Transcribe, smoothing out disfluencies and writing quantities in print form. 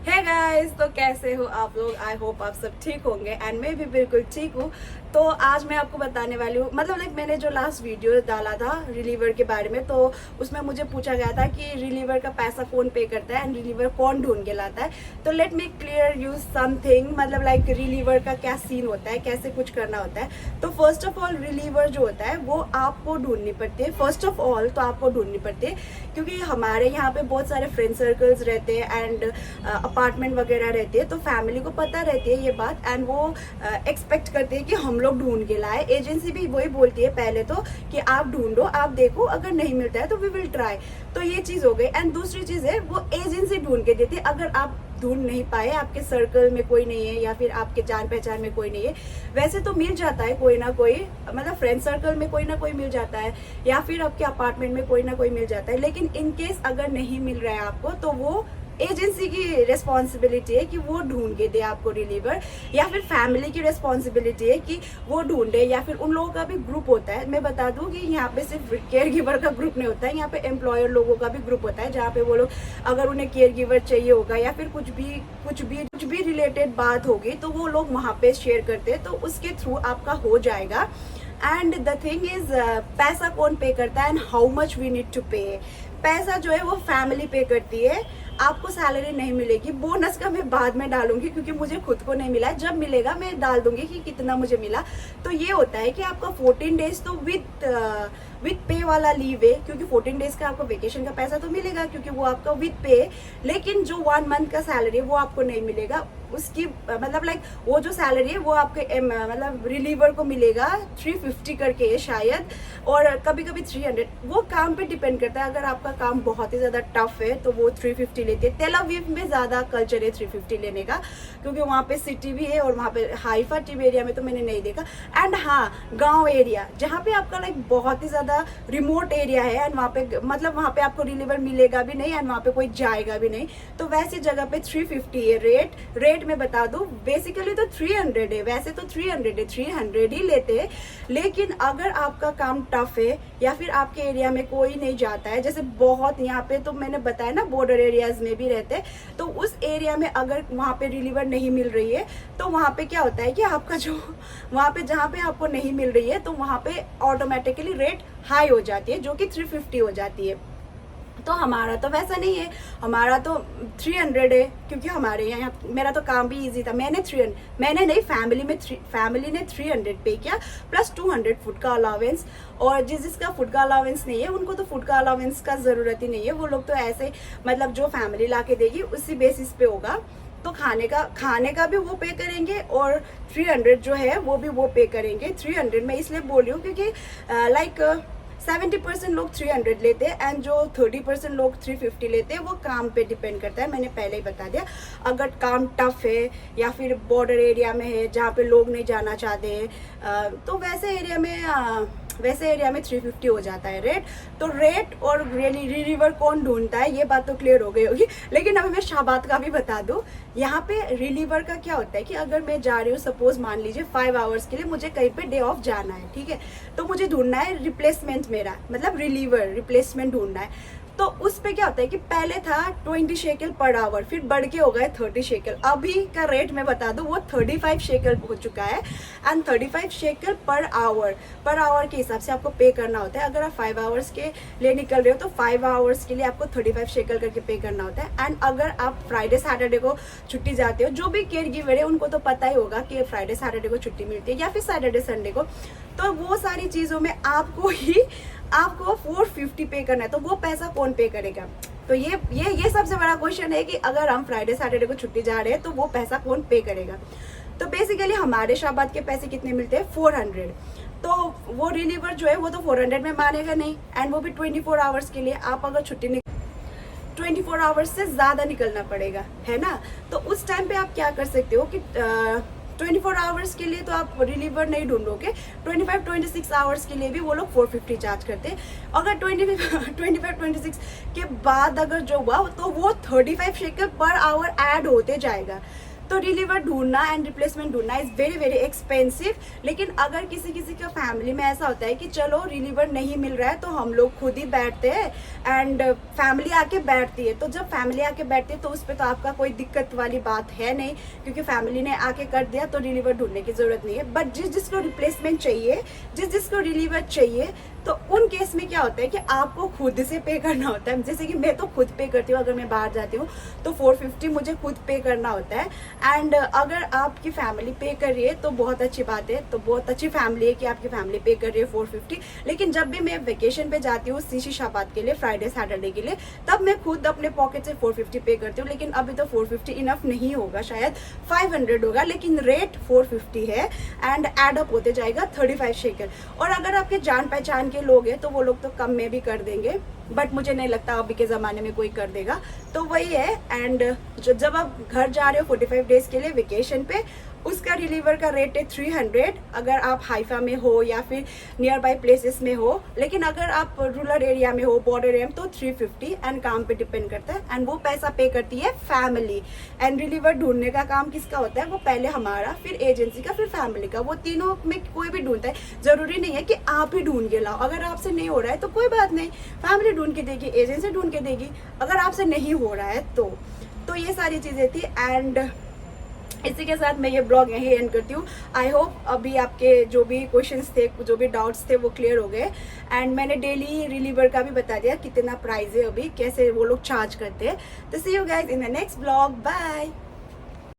Hey guys, तो कैसे हो आप लोग। आई होप आप सब ठीक होंगे एंड मैं भी बिल्कुल ठीक हूँ। तो आज मैं आपको बताने वाली हूँ, मतलब लाइक मैंने जो लास्ट वीडियो डाला था रिलीवर के बारे में, तो उसमें मुझे पूछा गया था कि रिलीवर का पैसा कौन पे करता है एंड रिलीवर कौन ढूंढ के लाता है। तो let me clear you something, मतलब लाइक रिलीवर का क्या सीन होता है, कैसे कुछ करना होता है। तो फर्स्ट ऑफ ऑल रिलीवर जो होता है वो आपको ढूंढनी पड़ती है। फर्स्ट ऑफ ऑल तो आपको ढूंढनी पड़ती है क्योंकि हमारे यहाँ पे बहुत सारे फ्रेंड सर्कल्स रहते हैं एंड अपार्टमेंट वगैरह रहती है, तो फैमिली को पता रहती है ये बात एंड वो एक्सपेक्ट करते हैं कि हम लोग ढूंढ के लाए। एजेंसी भी वही बोलती है पहले तो कि आप ढूंढो, आप देखो, अगर नहीं मिलता है तो वी विल ट्राई। तो ये चीज हो गई। एंड दूसरी चीज है वो एजेंसी ढूंढ के देती है। अगर आप ढूंढ नहीं पाए, आपके सर्कल में कोई नहीं है या फिर आपके जान पहचान में कोई नहीं है, वैसे तो मिल जाता है कोई ना कोई, मतलब फ्रेंड सर्कल में कोई ना कोई मिल जाता है या फिर आपके अपार्टमेंट में कोई ना कोई मिल जाता है। लेकिन इन केस अगर नहीं मिल रहा है आपको, तो वो एजेंसी की रिस्पॉन्सिबिलिटी है कि वो ढूंढ के दे आपको रिलीवर, या फिर फैमिली की रिस्पॉन्सिबिलिटी है कि वो ढूंढे, या फिर उन लोगों का भी ग्रुप होता है। मैं बता दूं कि यहाँ पे सिर्फ केयर गिवर का ग्रुप नहीं होता है, यहाँ पे एम्प्लॉयर लोगों का भी ग्रुप होता है, जहाँ पे वो लोग अगर उन्हें केयर गिवर चाहिए होगा या फिर कुछ भी रिलेटेड बात होगी तो वो लोग वहाँ पे शेयर करते हैं, तो उसके थ्रू आपका हो जाएगा। एंड द थिंग इज, पैसा कौन पे करता है and how much we need to pay. पैसा जो है वो फैमिली पे करती है। आपको सैलरी नहीं मिलेगी, बोनस का मैं बाद में डालूंगी क्योंकि मुझे खुद को नहीं मिला है, जब मिलेगा मैं डाल दूंगी कि कितना मुझे मिला। तो ये होता है कि आपका 14 डेज तो विथ पे वाला लीव है, क्योंकि 14 डेज का आपको वेकेशन का पैसा तो मिलेगा क्योंकि वो आपका विथ पे है। लेकिन जो 1 मंथ का सैलरी है वो आपको नहीं मिलेगा। उसकी मतलब लाइक वो जो सैलरी है वो आपके मतलब रिलीवर को मिलेगा 350 करके है शायद, और कभी कभी 300। वो काम पे डिपेंड करता है। अगर आपका काम बहुत ही ज्यादा टफ है तो वो 350 लेते हैं। तेल अवीव में ज्यादा कल्चर है 350 लेने का, क्योंकि वहाँ पे सिटी भी है और वहाँ पे हाईफा टिब एरिया में तो मैंने नहीं देखा। एंड हाँ, गाँव एरिया जहाँ पे आपका लाइक बहुत ही ज्यादा रिमोट एरिया है एंड वहाँ पे मतलब वहाँ पे आपको रिलीवर मिलेगा भी नहीं एंड वहाँ पे कोई जाएगा भी नहीं, तो वैसी जगह पे 350 है रेट मैं बता दूं। बेसिकली तो 300 है, वैसे तो 300 है, 300 ही लेते हैं। लेकिन अगर आपका काम टफ है या फिर आपके एरिया में कोई नहीं जाता है, जैसे बहुत यहाँ पे तो मैंने बताया ना बॉर्डर एरियाज में भी रहते हैं, तो उस एरिया में अगर वहाँ पे रिलीवर नहीं मिल रही है तो वहाँ पे क्या होता है कि आपका जो वहाँ पे जहाँ पे आपको नहीं मिल रही है तो वहाँ पे ऑटोमेटिकली रेट हाई हो जाती है, जो कि 350 हो जाती है। तो हमारा तो वैसा नहीं है, हमारा तो 300 है, क्योंकि हमारे यहाँ मेरा तो काम भी इजी था। मैंने नहीं, फैमिली ने 300 पे किया प्लस 200 फूड का अलावेंस। और जिसका फूड का अलावेंस नहीं है उनको तो फूड का अलावेंस का जरूरत ही नहीं है, वो लोग तो ऐसे मतलब जो फैमिली ला के देगी उसी बेसिस पे होगा। तो खाने का भी वो पे करेंगे और 300 जो है वो भी वो पे करेंगे। 300 मैं इसलिए बोल रही हूँ क्योंकि लाइक 70% लोग 300 लेते हैं एंड जो 30% लोग 350 लेते हैं, वो काम पे डिपेंड करता है। मैंने पहले ही बता दिया। अगर काम टफ है या फिर बॉर्डर एरिया में है जहाँ पे लोग नहीं जाना चाहते हैं, तो वैसे एरिया में 350 हो जाता है रेट। तो रेट और रिलीवर कौन ढूंढता है ये बात तो क्लियर हो गई होगी। लेकिन अभी मैं शाबात का भी बता दूं। यहाँ पे रिलीवर का क्या होता है कि अगर मैं जा रही हूँ, सपोज मान लीजिए 5 आवर्स के लिए मुझे कहीं पे डे ऑफ जाना है, ठीक है, तो मुझे ढूंढना है रिप्लेसमेंट, मेरा मतलब रिलीवर रिप्लेसमेंट ढूंढना है। तो उस पे क्या होता है कि पहले था 20 शेकल पर आवर, फिर बढ़ के हो गए 30 शेकल। अभी का रेट मैं बता दूं वो 35 शेकल हो चुका है एंड 35 शेकल पर आवर के हिसाब से आपको पे करना होता है। अगर आप 5 आवर्स के लिए निकल रहे हो तो 5 आवर्स के लिए आपको 35 शेकल करके पे करना होता है। एंड अगर आप फ्राइडे सैटरडे को छुट्टी जाते हो, जो भी केयर गिवर है उनको तो पता ही होगा कि फ्राइडे सैटरडे को छुट्टी मिलती है या फिर सैटरडे संडे को, तो वो सारी चीज़ों में आपको 450 पे करना है। तो वो पैसा कौन पे करेगा? तो ये सबसे बड़ा क्वेश्चन है कि अगर हम फ्राइडे सैटरडे को छुट्टी जा रहे हैं तो वो पैसा कौन पे करेगा? तो बेसिकली हमारे शाबाद के पैसे कितने मिलते हैं? 400। तो वो रिलीवर जो है वो तो 400 में मानेगा नहीं, एंड वो भी 24 आवर्स के लिए। आप अगर छुट्टी 24 आवर्स से ज़्यादा निकलना पड़ेगा, है ना। तो उस टाइम पे आप क्या कर सकते हो कि 24 आवर्स के लिए तो आप रिलीवर नहीं ढूंढोगे, 25-26 आवर्स के लिए भी वो लोग 450 चार्ज करते हैं। अगर 25-26 के बाद अगर जो हुआ तो वो 35 शेकल पर आवर ऐड होते जाएगा। तो रिलीवर ढूंढना एंड रिप्लेसमेंट ढूंढना इज वेरी वेरी एक्सपेंसिव। लेकिन अगर किसी किसी का फैमिली में ऐसा होता है कि चलो रिलीवर नहीं मिल रहा है तो हम लोग खुद ही बैठते हैं एंड फैमिली आके बैठती है, तो जब फैमिली आके बैठती है तो उस पर तो आपका कोई दिक्कत वाली बात है नहीं, क्योंकि फैमिली ने आके कर दिया तो रिलीवर ढूंढने की जरूरत नहीं है। बट जिसको रिप्लेसमेंट चाहिए, जिसको रिलीवर चाहिए, तो उन केस में क्या होता है कि आपको खुद से पे करना होता है। जैसे कि मैं तो खुद पे करती हूँ, अगर मैं बाहर जाती हूँ तो 450 मुझे खुद पे करना होता है। एंड अगर आपकी फैमिली पे कर रही है तो बहुत अच्छी बात है, तो बहुत अच्छी फैमिली है कि आपकी फैमिली पे कर रही है 450। लेकिन जब भी मैं वेकेशन पे जाती हूँ शीशाबाद के लिए, फ्राइडे सैटरडे के लिए, तब मैं खुद अपने पॉकेट से 450 पे करती हूँ। लेकिन अभी तो 450 इनफ नहीं होगा, शायद 500 होगा, लेकिन रेट 450 है एंड एड अप होते जाएगा 35 शेकल। और अगर आपके जान पहचान के लोग हैं तो वो लोग तो कम में भी कर देंगे, बट मुझे नहीं लगता अभी के ज़माने में कोई कर देगा। तो वही है। एंड जब आप घर जा रहे हो 45 डेज के लिए वेकेशन पे, उसका रिलीवर का रेट है 300 अगर आप हाइफा में हो या फिर नियर बाई प्लेसेस में हो। लेकिन अगर आप रूरल एरिया में हो, बॉर्डर एरिया में, तो 350 एंड काम पे डिपेंड करता है। एंड वो पैसा पे करती है फैमिली। एंड रिलीवर ढूंढने का काम किसका होता है? वो पहले हमारा, फिर एजेंसी का, फिर फैमिली का। वो तीनों में कोई भी ढूंढता है। जरूरी नहीं है कि आप ही ढूंढ के लाओ। अगर आपसे नहीं हो रहा है तो कोई बात नहीं, फैमिली ढूंढ के देगी, एजेंसी ढूंढ के देगी। अगर आपसे नहीं हो रहा है तो ये सारी चीज़ें थी। एंड इसी के साथ मैं ये ब्लॉग यहीं एंड करती हूँ। आई होप अभी आपके जो भी क्वेश्चंस थे, जो भी डाउट्स थे, वो क्लियर हो गए। एंड मैंने डेली रिलीवर का भी बता दिया कितना प्राइस है अभी, कैसे वो लोग चार्ज करते हैं। तो see you guys in the next blog. Bye.